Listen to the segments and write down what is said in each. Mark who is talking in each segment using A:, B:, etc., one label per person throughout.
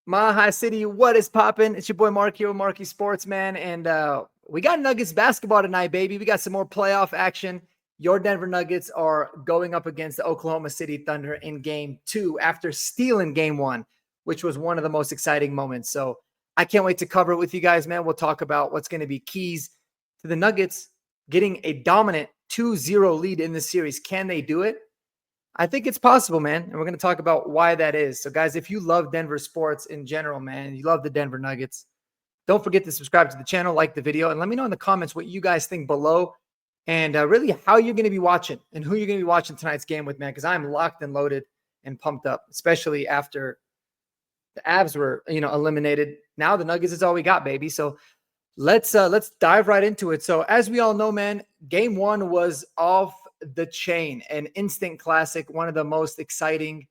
A: Mahi City, what is poppin'? It's your boy Mark here with Marcky Sports, man. And we got Nuggets basketball tonight, baby. We got some more playoff action. Your Denver Nuggets are going up against the Oklahoma City Thunder in game 2 after stealing game 1, which was one of the most exciting moments. So I can't wait to cover it with you guys, man. We'll talk about what's going to be keys to the Nuggets getting a dominant 2-0 lead in this series. Can they do it? I think it's possible, man. And we're going to talk about why that is. So, guys, if you love Denver sports in general, man, you love the Denver Nuggets, don't forget to subscribe to the channel, like the video, and let me know in the comments what you guys think below and really how you're going to be watching and who you're going to be watching tonight's game with, man, because I'm locked and loaded and pumped up, especially after the Avs were, eliminated. Now the Nuggets is all we got, baby. So let's dive right into it. So as we all know, man, game 1 was off the chain, an instant classic, one of the most exciting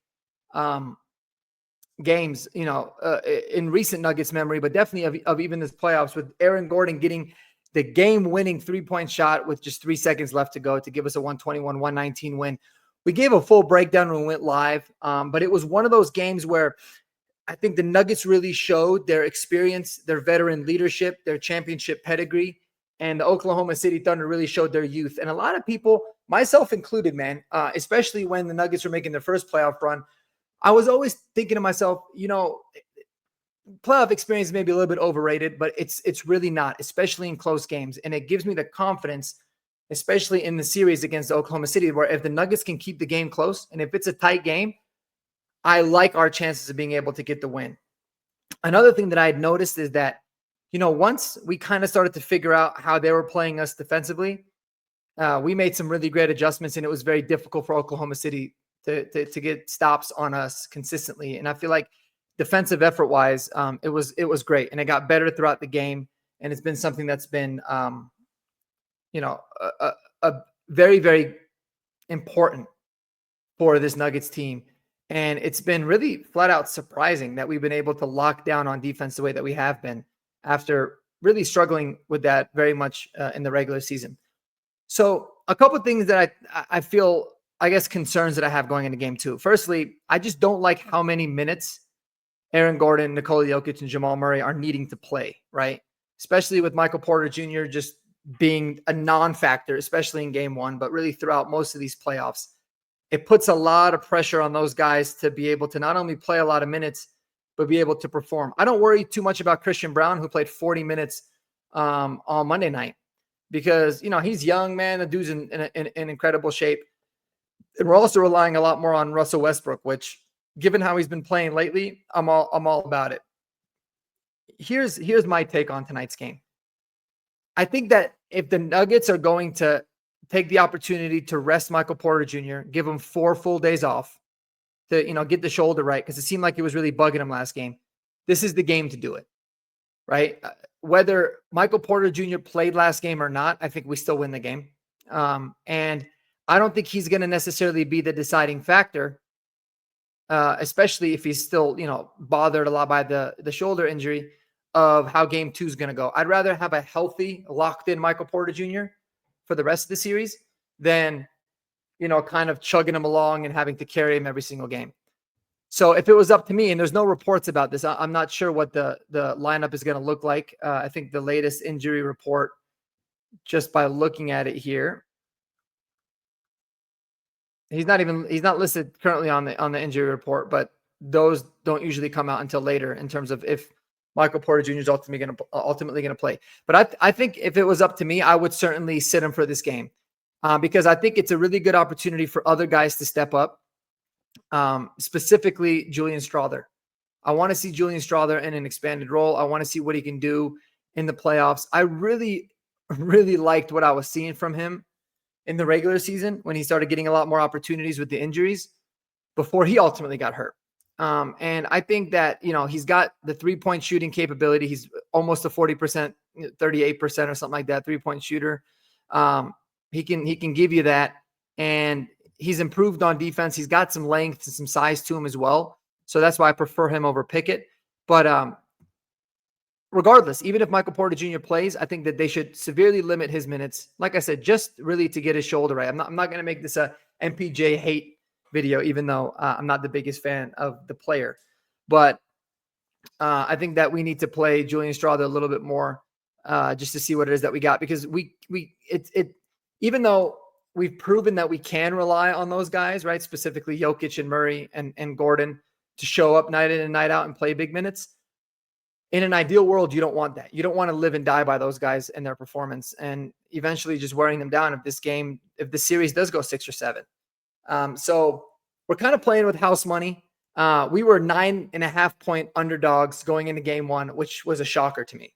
A: games, in recent Nuggets memory, but definitely of even this playoffs, with Aaron Gordon getting the game-winning 3-point shot with just 3 seconds left to go to give us a 121-119 win. We gave a full breakdown when we went live, but it was one of those games where I think the Nuggets really showed their experience, their veteran leadership, their championship pedigree, and the Oklahoma City Thunder really showed their youth. And a lot of people, myself included, man, especially when the Nuggets were making their first playoff run, I was always thinking to myself, playoff experience may be a little bit overrated, but it's really not, especially in close games. And it gives me the confidence, especially in the series against Oklahoma City, where if the Nuggets can keep the game close and if it's a tight game, I like our chances of being able to get the win. Another thing that I had noticed is that, once we kind of started to figure out how they were playing us defensively, we made some really great adjustments, and it was very difficult for Oklahoma City to get stops on us consistently. And I feel like defensive effort wise, it was great, and it got better throughout the game. And it's been something that's been, a very, very important for this Nuggets team. And it's been really flat out surprising that we've been able to lock down on defense the way that we have been after really struggling with that very much in the regular season. So a couple of things that I feel, I guess, concerns that I have going into game 2. Firstly, I just don't like how many minutes Aaron Gordon, Nikola Jokic, and Jamal Murray are needing to play, right? Especially with Michael Porter Jr. just being a non-factor, especially in game 1, but really throughout most of these playoffs. It puts a lot of pressure on those guys to be able to not only play a lot of minutes, but be able to perform. I don't worry too much about Christian Brown, who played 40 minutes on Monday night, because, he's young, man. The dude's in incredible shape. And we're also relying a lot more on Russell Westbrook, which, given how he's been playing lately, I'm all about it. Here's my take on tonight's game. I think that if the Nuggets are going to take the opportunity to rest Michael Porter Jr., give him 4 full days off to, get the shoulder right, because it seemed like it was really bugging him last game. This is the game to do it, right? Whether Michael Porter Jr. played last game or not, I think we still win the game. And I don't think he's going to necessarily be the deciding factor, especially if he's still, bothered a lot by the shoulder injury, of how game 2 is going to go. I'd rather have a healthy, locked-in Michael Porter Jr. for the rest of the series than, kind of chugging him along and having to carry him every single game. So if it was up to me, and there's no reports about this, I'm not sure what the lineup is going to look like. I think the latest injury report, just by looking at it here, he's not listed currently on the injury report, but those don't usually come out until later in terms of if Michael Porter Jr. is ultimately going to play. But I think if it was up to me, I would certainly sit him for this game, because I think it's a really good opportunity for other guys to step up, specifically Julian Strawther. I want to see Julian Strawther in an expanded role. I want to see what he can do in the playoffs. I really, really liked what I was seeing from him in the regular season when he started getting a lot more opportunities with the injuries before he ultimately got hurt. And I think that, he's got the 3-point shooting capability. He's almost a 40%, 38% or something like that, 3-point shooter. He can give you that. And he's improved on defense. He's got some length and some size to him as well. So that's why I prefer him over Pickett. But regardless, even if Michael Porter Jr. plays, I think that they should severely limit his minutes. Like I said, just really to get his shoulder right. I'm not going to make this a MPJ hate video, even though I'm not the biggest fan of the player. But I think that we need to play Julian Strawther a little bit more, just to see what it is that we got, because even though we've proven that we can rely on those guys, right? Specifically Jokic and Murray and Gordon to show up night in and night out and play big minutes. In an ideal world, you don't want that. You don't want to live and die by those guys and their performance, and eventually just wearing them down if the series does go 6 or 7. So we're kind of playing with house money. We were 9.5-point underdogs going into game 1, which was a shocker to me.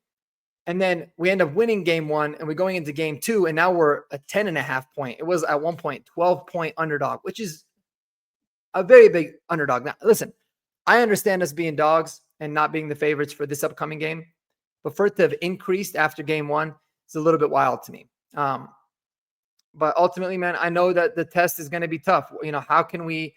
A: And then we end up winning game 1, and we're going into game 2, and now we're a 10.5-point. It was at one point 12-point underdog, which is a very big underdog. Now, listen, I understand us being dogs and not being the favorites for this upcoming game, but for it to have increased after game 1, it's a little bit wild to me. But ultimately, man, I know that the test is going to be tough. How can we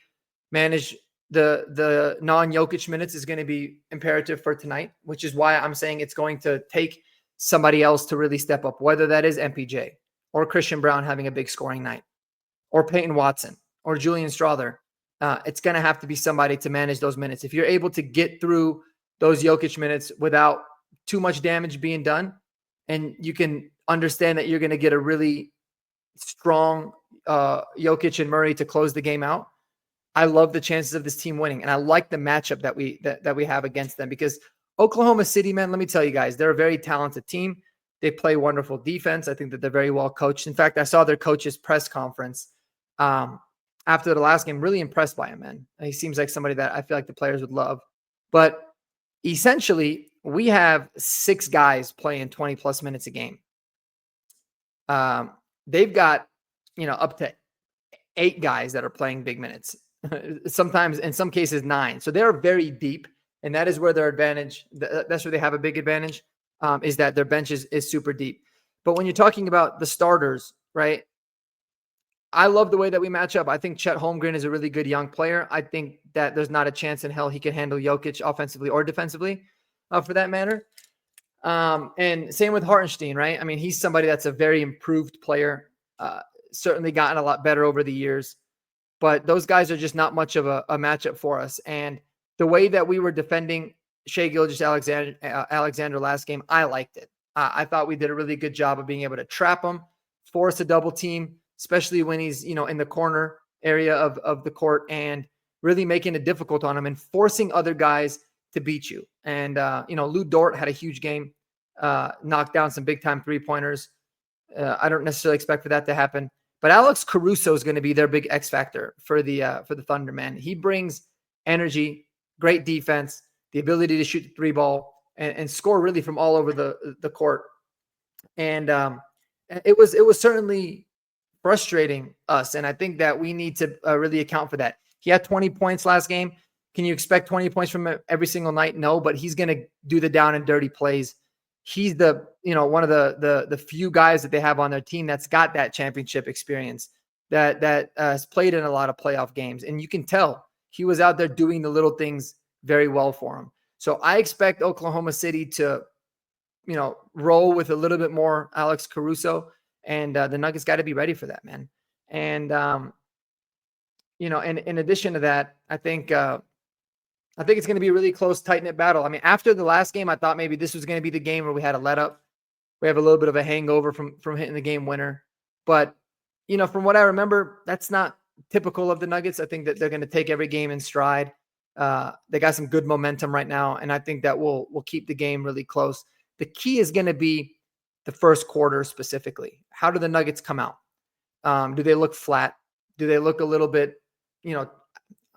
A: manage the non-Jokic minutes is going to be imperative for tonight, which is why I'm saying it's going to take somebody else to really step up, whether that is MPJ or Christian Brown having a big scoring night, or Peyton Watson or Julian Strawther. It's going to have to be somebody to manage those minutes. If you're able to get through those Jokic minutes without too much damage being done, and you can understand that you're going to get a really strong Jokic and Murray to close the game out, I love the chances of this team winning. And I like the matchup that we have against them, because Oklahoma City, man, let me tell you guys, they're a very talented team. They play wonderful defense. I think that they're very well coached. In fact, I saw their coach's press conference after the last game. Really impressed by him, man. He seems like somebody that I feel like the players would love. But essentially, we have 6 guys playing 20-plus minutes a game. They've got, up to 8 guys that are playing big minutes. Sometimes, in some cases, 9. So they're very deep, and that is where their advantage. That's where they have a big advantage. Is that their bench is super deep. But when you're talking about the starters, right? I love the way that we match up. I think Chet Holmgren is a really good young player. I think that there's not a chance in hell he can handle Jokic offensively or defensively, for that matter. And same with Hartenstein, right? I mean, he's somebody that's a very improved player. Certainly gotten a lot better over the years. But those guys are just not much of a matchup for us. And the way that we were defending Shai Gilgeous-Alexander last game, I liked it. I thought we did a really good job of being able to trap him, force a double team, especially when he's, in the corner area of the court, and really making it difficult on him and forcing other guys to beat you. And, Lou Dort had a huge game, knocked down some big time 3-pointers. I don't necessarily expect for that to happen, but Alex Caruso is going to be their big X factor for the Thunder, man. He brings energy, great defense, the ability to shoot the 3 ball and score really from all over the court. And it was certainly frustrating us. And I think that we need to really account for that. He had 20 points last game. Can you expect 20 points from him every single night? No, but he's going to do the down and dirty plays. He's one of the few guys that they have on their team that's got that championship experience, that has played in a lot of playoff games. And you can tell he was out there doing the little things very well for him. So I expect Oklahoma City to, roll with a little bit more Alex Caruso, and the Nuggets got to be ready for that, man. And, and in addition to that, I think it's going to be a really close, tight-knit battle. I mean, after the last game, I thought maybe this was going to be the game where we had a let-up. We have a little bit of a hangover from hitting the game winner. But, from what I remember, that's not typical of the Nuggets. I think that they're going to take every game in stride. They got some good momentum right now, and I think that we'll keep the game really close. The key is going to be the first quarter specifically. How do the Nuggets come out? Do they look flat? Do they look a little bit, I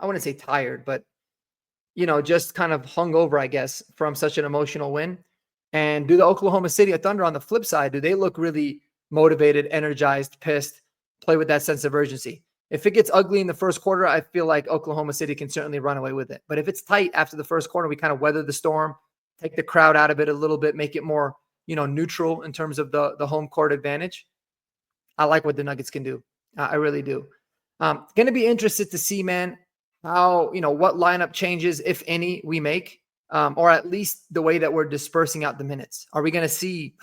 A: wouldn't say tired, but just kind of hung over, I guess, from such an emotional win? And do the Oklahoma City Thunder on the flip side, do they look really motivated, energized, pissed, play with that sense of urgency? If it gets ugly in the first quarter, I feel like Oklahoma City can certainly run away with it. But if it's tight after the first quarter, we kind of weather the storm, take the crowd out of it a little bit, make it more, neutral in terms of the home court advantage. I like what the Nuggets can do. I really do. Going to be interested to see, man, how, what lineup changes, if any, we make, or at least the way that we're dispersing out the minutes. Are we going to see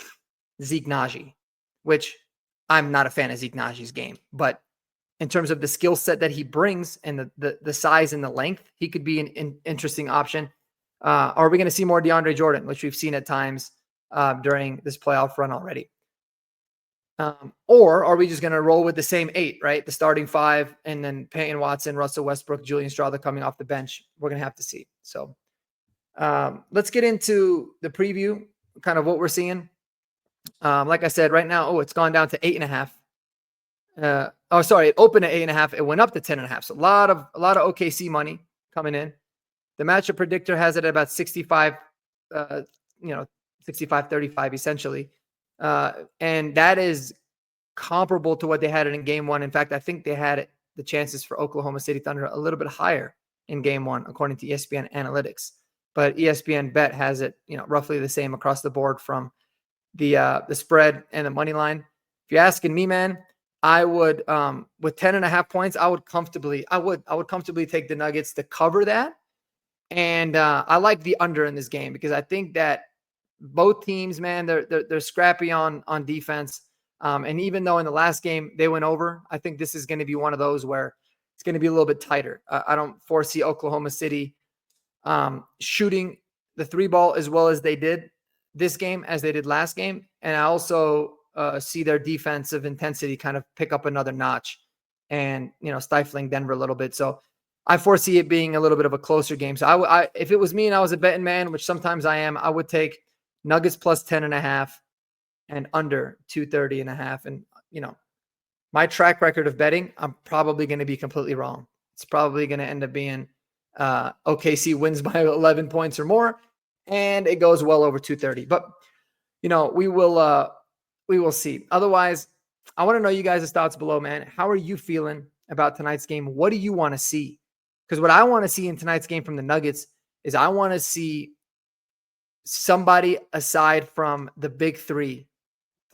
A: Zeke Naji, which I'm not a fan of Zeke Naji's game, but in terms of the skill set that he brings and the size and the length, he could be an interesting option. Are we going to see more DeAndre Jordan, which we've seen at times during this playoff run already? Or are we just going to roll with the same 8, right? The starting 5, and then Peyton Watson, Russell Westbrook, Julian Strawther coming off the bench. We're going to have to see. So let's get into the preview, kind of what we're seeing. Like I said, right now, it's gone down to 8.5. It opened at 8.5. It went up to 10.5. So a lot of OKC money coming in. The matchup predictor has it at about 65, 65-35 essentially. And that is comparable to what they had in game 1. In fact, I think they had the chances for Oklahoma City Thunder a little bit higher in game 1, according to ESPN analytics. But ESPN Bet has it, roughly the same across the board from the spread and the money line. If you're asking me, man, I would, with 10.5 points, I would comfortably take the Nuggets to cover that. And I like the under in this game because I think that both teams, man, they're scrappy on defense. And even though in the last game they went over, I think this is going to be one of those where it's going to be a little bit tighter. I don't foresee Oklahoma City shooting the 3 ball as well as they did this game as they did last game. And I also see their defensive intensity kind of pick up another notch and, stifling Denver a little bit. So I foresee it being a little bit of a closer game. So I if it was me and I was a betting man, which sometimes I am, I would take Nuggets plus 10.5 and under 230.5. And, my track record of betting, I'm probably going to be completely wrong. It's probably going to end up being OKC wins by 11 points or more, and it goes well over 230. But, we will see. Otherwise, I want to know you guys' thoughts below, man. How are you feeling about tonight's game? What do you want to see? Because what I want to see in tonight's game from the Nuggets is I want to see somebody aside from the big 3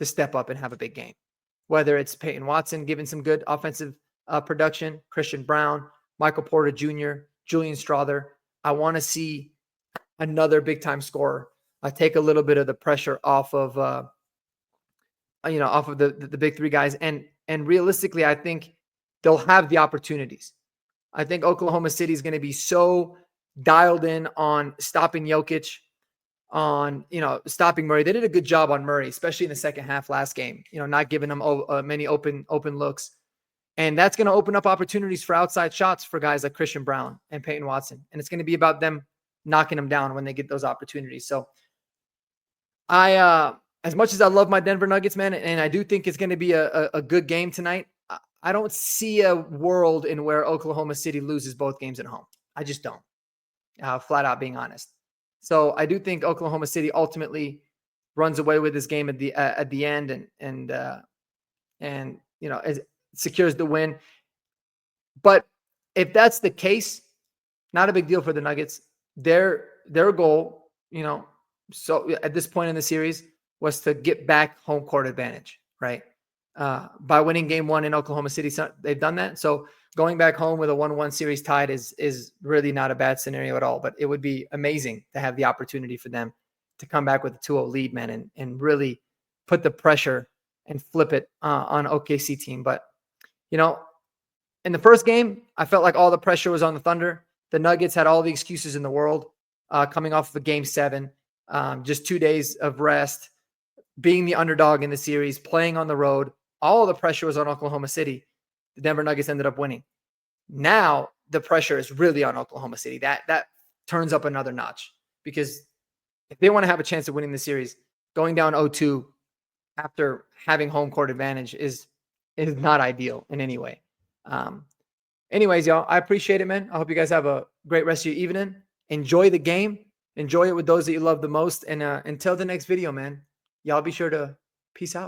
A: to step up and have a big game. Whether it's Peyton Watson giving some good offensive production, Christian Brown, Michael Porter Jr., Julian Strawther. I want to see another big-time scorer take a little bit of the pressure off of the big 3 guys. And realistically, I think they'll have the opportunities. I think Oklahoma City is going to be so dialed in on stopping Jokic, on, stopping Murray. They did a good job on Murray, especially in the second half last game, not giving him many open looks. And that's going to open up opportunities for outside shots for guys like Christian Brown and Peyton Watson. And it's going to be about them knocking them down when they get those opportunities. So as much as I love my Denver Nuggets, man, and I do think it's going to be a good game tonight, I don't see a world in where Oklahoma City loses both games at home. I just don't, flat out being honest. So I do think Oklahoma City ultimately runs away with this game at the end and secures the win. But if that's the case, not a big deal for the Nuggets. Their goal, so at this point in the series was to get back home court advantage, right? By winning game 1 in Oklahoma City, they've done that. So going back home with a 1-1 series tied is really not a bad scenario at all. But it would be amazing to have the opportunity for them to come back with a 2-0 lead, man, and really put the pressure and flip it on OKC team. But, in the first game, I felt like all the pressure was on the Thunder. The Nuggets had all the excuses in the world coming off of a game 7, just 2 days of rest, being the underdog in the series, playing on the road. All the pressure was on Oklahoma City. The Denver Nuggets ended up winning. Now the pressure is really on Oklahoma City. That turns up another notch because if they want to have a chance of winning the series, going down 0-2 after having home court advantage is not ideal in any way. Anyways, y'all, I appreciate it, man. I hope you guys have a great rest of your evening. Enjoy the game. Enjoy it with those that you love the most. And until the next video, man, y'all be sure to peace out.